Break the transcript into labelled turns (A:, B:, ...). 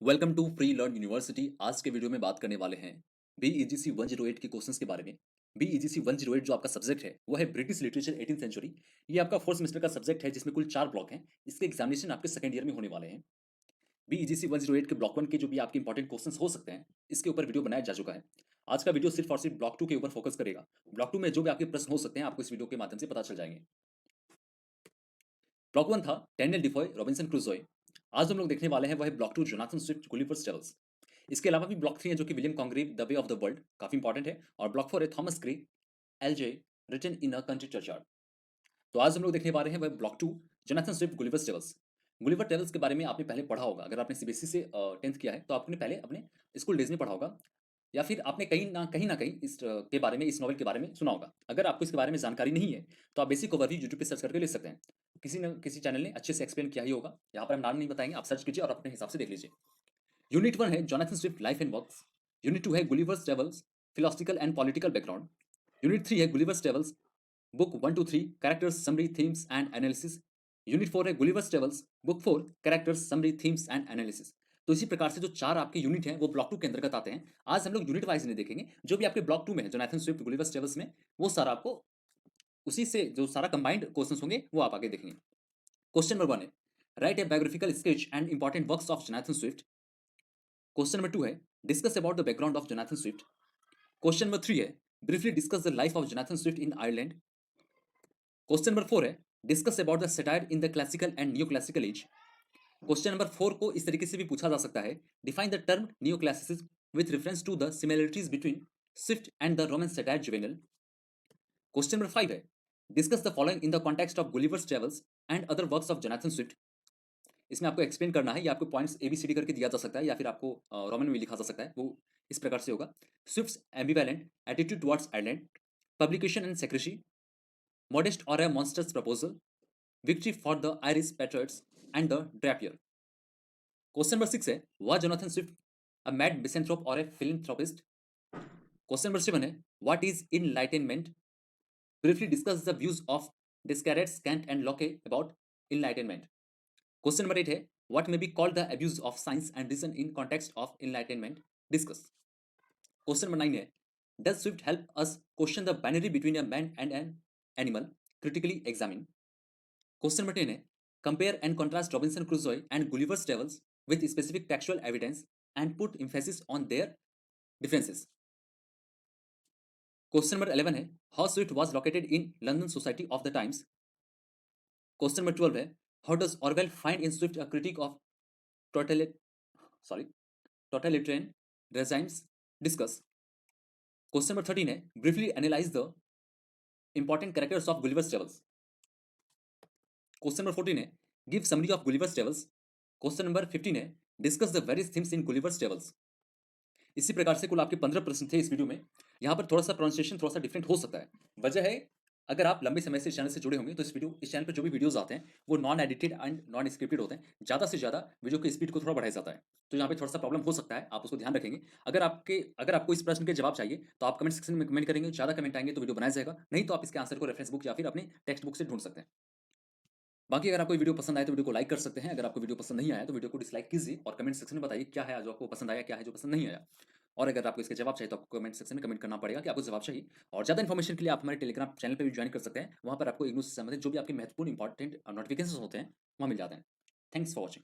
A: Welcome to free learn university. आज के video में बात करने वाले हैं बीईजीसी 108 के क्वेश्चंस के बारे में। बीईजीसी 108 जो आपका सब्जेक्ट है वो है ब्रिटिश लिटरेचर 18th सेंचुरी। ये आपका फोर्थ सेमेस्टर का सब्जेक्ट है जिसमें कुल 4 ब्लॉक हैं। इसके एग्जामिनेशन आपके सेकंड ईयर में होने वाले हैं। बीईजीसी 108 के ब्लॉक 1 के जो भी आपके इंपॉर्टेंट क्वेश्चंस हो सकते हैं, इसके ऊपर वीडियो बनाया जा चुका है। आज का वीडियो सिर्फ और सिर्फ ब्लॉक 2 के ऊपर फोकस करेगा। ब्लॉक 2 में जो भी आपके प्रश्न हो सकते हैं आपको इस वीडियो के माध्यम से पता चल जाएंगे। ब्लॉक 1 था डैनियल डिफॉय रॉबिन्सन क्रूसोए। आज हम लोग देखने वाले हैं वह है block 2 Jonathan Swift Gulliver's Travels. इसके अलावा भी ब्लॉक 3 है जो कि William Congreve the way of the world, काफी इंपॉर्टेंट है। और ब्लॉक 4 है Thomas Gray elegy written in a country churchyard. तो आज हम लोग देखने वाले हैं वह block 2 Jonathan Swift Gulliver's Travels. Gulliver Travels के बारे में आपने पहले पढ़ा होगा। अगर आपने सीबीएसई से 10th किया है तो आपने पहले अपने स्कूल डेज में पढ़ा होगा, या फिर आपने कहीं ना कहीं इस के बारे में, इस नॉवल के बारे में सुना होगा। अगर आपको इसके बारे में जानकारी नहीं है तो आप बेसिक ओवरव्यू यूट्यूब पे सर्च करके ले सकते हैं। किसी न किसी चैनल ने अच्छे से एक्सप्लेन किया ही होगा। यहाँ पर हम नाम नहीं बताएंगे, आप सर्च कीजिए और अपने हिसाब से देख लीजिए। यूनिट 1 है Jonathan Swift life and works. Unit 2 है Gulliver's travels philosophical and political background. Unit 3 है Gulliver's travels book 1 to 3 characters summary themes and analysis. Unit 4 है Gulliver's travels book 4 characters summary themes and analysis. तो इसी प्रकार से जो 4 आपके unit हैं वो ब्लॉक 2 के अंतर्गत आते हैं। आज हम लोग यूनिट वाइज नहीं देखेंगे। जो भी आपके ब्लॉक 2 में है जोनाथन स्विफ्ट गुलिवर्स ट्रेवल्स में, वो सारा आपको उसी से जो सारा कंबाइंड क्वेश्चंस होंगे वो आप आगे देखेंगे। क्वेश्चन नंबर 1 है right A biographical sketch and important works of Jonathan Swift. Question number 2 है discuss about the background of Jonathan Swift. Question number 3 है briefly discuss the life of Jonathan Swift in Ireland. Question number 4 है discuss about the satire in the classical and new classical as. Question number 4 को इस तरीके से भी पूछा जा सकता है define the term neoclassicism with reference to the similarities between Swift and the Roman satire Juvenal. Question number 5 है discuss the following in the context of Gulliver's Travels and other works of Jonathan Swift. इसमें आपको explain करना है, या आपको points ABCD करके दिया जा सकता है, या फिर आपको रोमन में लिखा जा सकता है। वो इस प्रकार से होगा Swift's ambivalent attitude towards Ireland, publication and secrecy, modest or a monstrous proposal, victory for the Irish patriots, and the Drapier. Question number 6 है was Jonathan Swift a mad misanthrope or a philanthropist? Question number 7 है what is enlightenment? Briefly discuss the views of Descartes, Kant, and Locke about enlightenment. Question number 8 है what may be called the abuse of science and reason in context of enlightenment? Discuss. Question number 9 है does Swift help us question the binary between a man and an animal? Critically examine. Question number 10 है compare and contrast Robinson Crusoe and Gulliver's Travels with specific textual evidence and put emphasis on their differences. Question number 11 है how Swift was located in London society of the times. Question number 12 है how does Orwell find in Swift a critique of totalit sorry totalitarian regimes? Discuss. Question number 13 है briefly analyze the important characters of Gulliver's Travels. Question number 14 है give summary of Gulliver's Travels. Question number 15 है discuss the various themes in Gulliver's Travels. इसी प्रकार से कुल आपके 15 प्रश्न थे इस वीडियो में। यहाँ पर थोड़ा सा प्रोनाउंसिएशन थोड़ा सा डिफरेंट हो सकता है। वजह है अगर आप लंबे समय से इस चैनल से जुड़े होंगे तो इस चैनल पर जो भी वीडियोस आते हैं वो non edited and non scripted होते हैं। ज़्यादा से ज़्यादा वीडियो की स्पीड को थोड़ा बढ़ाया जाता है, तो यहाँ पे थोड़ा सा प्रॉब्लम हो सकता है, आप उसको ध्यान रखेंगे। अगर आपको इस प्रश्न के जवाब चाहिए तो आप कमेंट सेक्शन में कमेंट करेंगे, ज़्यादा कमेंट आएंगे तो वीडियो बनाया जाएगा, नहीं तो आप इसके आंसर को रेफरेंस बुक या फिर अपने टेक्स्ट बुक से ढूंढ सकते हैं। बाकी अगर आपको वीडियो पसंद आए तो वीडियो को लाइक कर सकते हैं। अगर आपको वीडियो पसंद नहीं आया तो वीडियो को डिसलाइक कीजिए और कमेंट सेक्शन में बताइए क्या है जो आपको पसंद आया, क्या है जो पसंद नहीं आया। और अगर आपको इसके जवाब चाहिए तो आपको कमेंट सेक्शन में कमेंट करना पड़ेगा कि आपको जवाब चाहिए। और ज़्यादा इन्फॉर्मेशन के लिए आप हमारे टेलीग्राम चैनल पर भी ज्वाइन कर सकते हैं। वहाँ पर आपको इग्नू से संबंधित जो भी आपके महत्वपूर्ण इंपॉर्टेंट नोटिफिकेशन होते हैं वहाँ मिल जाते हैं। Thanks for watching.